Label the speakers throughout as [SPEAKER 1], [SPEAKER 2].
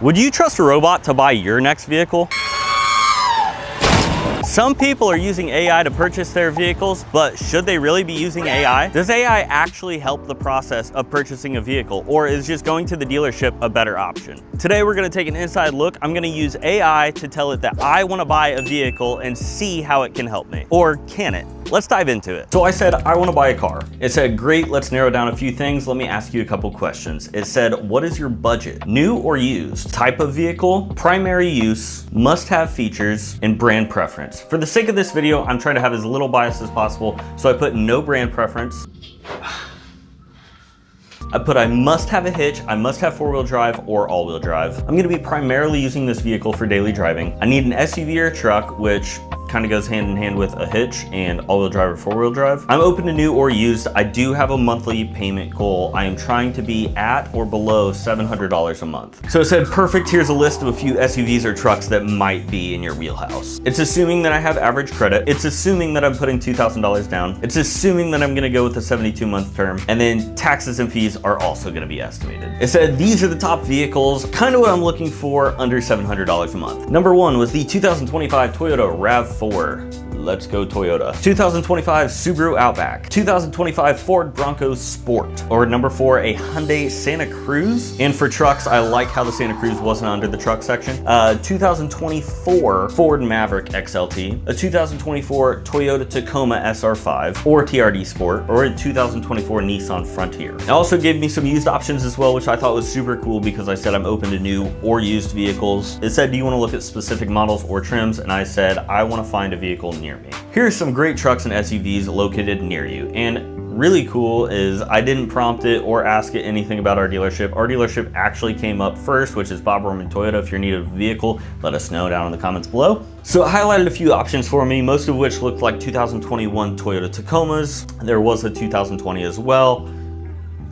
[SPEAKER 1] Would you trust a robot to buy your next vehicle? Some people are using AI to purchase their vehicles, but should they really be using AI? Does AI actually help the process of purchasing a vehicle, or is just going to the dealership a better option? Today, we're gonna take an inside look. I'm gonna use AI to tell it that I wanna buy a vehicle and see how it can help me. Or can it? Let's dive into it. So I said, I wanna buy a car. It said, great, let's narrow down a few things. Let me ask you a couple questions. It said, what is your budget? New or used? Type of vehicle, primary use, must-have features, and brand preference. For the sake of this video, I'm trying to have as little bias as possible, so I put no brand preference. I must have a hitch, I must have four-wheel drive or all-wheel drive. I'm gonna be primarily using this vehicle for daily driving. I need an SUV or a truck, which kind of goes hand in hand with a hitch and all-wheel drive or four-wheel drive. I'm open to new or used. I do have a monthly payment goal. I am trying to be at or below $700 a month. So it said, perfect, here's a list of a few SUVs or trucks that might be in your wheelhouse. It's assuming that I have average credit. It's assuming that I'm putting $2,000 down. It's assuming that I'm gonna go with a 72-month term, and then taxes and fees are also gonna be estimated. It said, these are the top vehicles, kind of what I'm looking for under $700 a month. Number one was the 2025 Toyota RAV4. Let's go Toyota. 2025 Subaru Outback. 2025 Ford Bronco Sport. Or number four, a Hyundai Santa Cruz. And for trucks, I like how the Santa Cruz wasn't under the truck section. 2024 Ford Maverick XLT. A 2024 Toyota Tacoma SR5 or TRD Sport, or a 2024 Nissan Frontier. It also gave me some used options as well, which I thought was super cool because I said I'm open to new or used vehicles. It said, do you want to look at specific models or trims? And I said, I want to find a vehicle near me. Here are some great trucks and SUVs located near you. And really cool is I didn't prompt it or ask it anything about our dealership. Our dealership actually came up first, which is Bob Roman Toyota. If you're in need of a vehicle, let us know down in the comments below. So it highlighted a few options for me, most of which looked like 2021 Toyota Tacomas. There was a 2020 as well.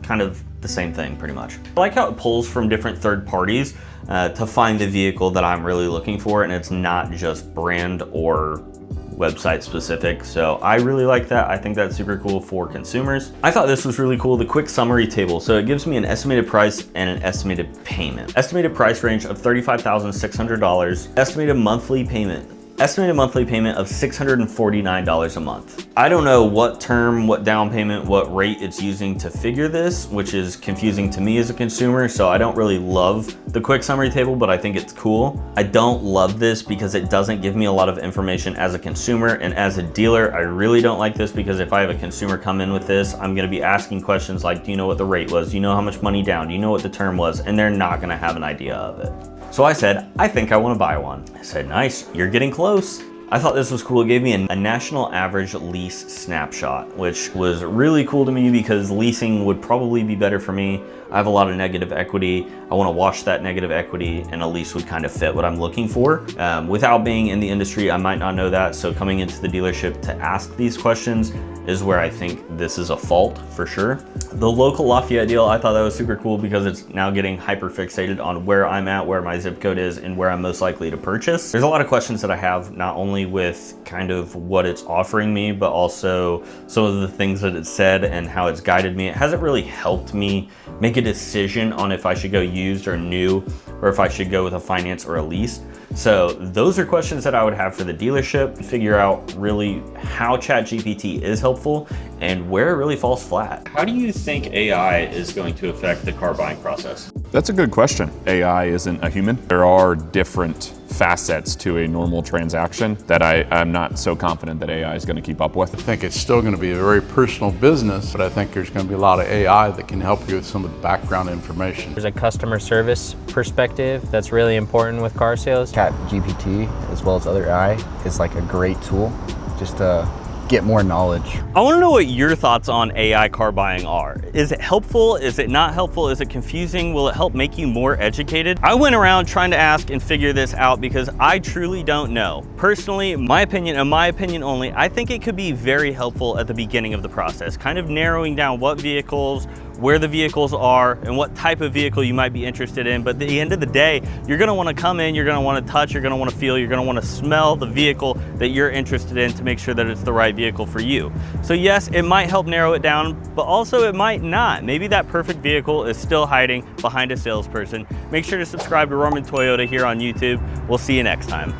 [SPEAKER 1] Kind of the same thing pretty much. I like how it pulls from different third parties to find the vehicle that I'm really looking for, and it's not just brand or website specific. So I really like that. I think that's super cool for consumers. I thought this was really cool, the quick summary table. So it gives me an estimated price and an estimated payment. Estimated price range of $35,600. Estimated monthly payment. Estimated monthly payment of $649 a month. I don't know what term, what down payment, what rate it's using to figure this, which is confusing to me as a consumer, so I don't really love the quick summary table, but I think it's cool. I don't love this because it doesn't give me a lot of information as a consumer, and as a dealer, I really don't like this because if I have a consumer come in with this, I'm gonna be asking questions like, do you know what the rate was? Do you know how much money down? Do you know what the term was? And they're not gonna have an idea of it. So I said, I think I want to buy one. I said, nice, you're getting close. I thought this was cool. It gave me a national average lease snapshot, which was really cool to me because leasing would probably be better for me. I have a lot of negative equity. I want to wash that negative equity, and a lease would kind of fit what I'm looking for. Without being in the industry, I might not know that. So coming into the dealership to ask these questions is where I think this is a fault for sure. The local Lafayette deal, I thought that was super cool because it's now getting hyper fixated on where I'm at, where my zip code is, and where I'm most likely to purchase. There's a lot of questions that I have, not only with kind of what it's offering me, but also some of the things that it said and how it's guided me. It hasn't really helped me make a decision on if I should go used or new, or if I should go with a finance or a lease. So those are questions that I would have for the dealership, figure out really how ChatGPT is helpful and where it really falls flat. How do you think AI is going to affect the car buying process?
[SPEAKER 2] That's a good question. AI isn't a human. There are different facets to a normal transaction that I'm not so confident that AI is going to keep up with.
[SPEAKER 3] I think it's still going to be a very personal business, but I think there's going to be a lot of AI that can help you with some of the background information.
[SPEAKER 4] There's a customer service perspective that's really important with car sales.
[SPEAKER 5] ChatGPT, as well as other AI, is like a great tool just to get more knowledge.
[SPEAKER 1] I want to know what your thoughts on AI car buying are. Is it helpful? Is it not helpful? Is it confusing? Will it help make you more educated? I went around trying to ask and figure this out because I truly don't know. Personally, my opinion and my opinion only, I think it could be very helpful at the beginning of the process, kind of narrowing down what vehicles, where the vehicles are and what type of vehicle you might be interested in. But at the end of the day, you're gonna wanna come in, you're gonna wanna touch, you're gonna wanna feel, you're gonna wanna smell the vehicle that you're interested in to make sure that it's the right vehicle for you. So yes, it might help narrow it down, but also it might not. Maybe that perfect vehicle is still hiding behind a salesperson. Make sure to subscribe to Roman Toyota here on YouTube. We'll see you next time.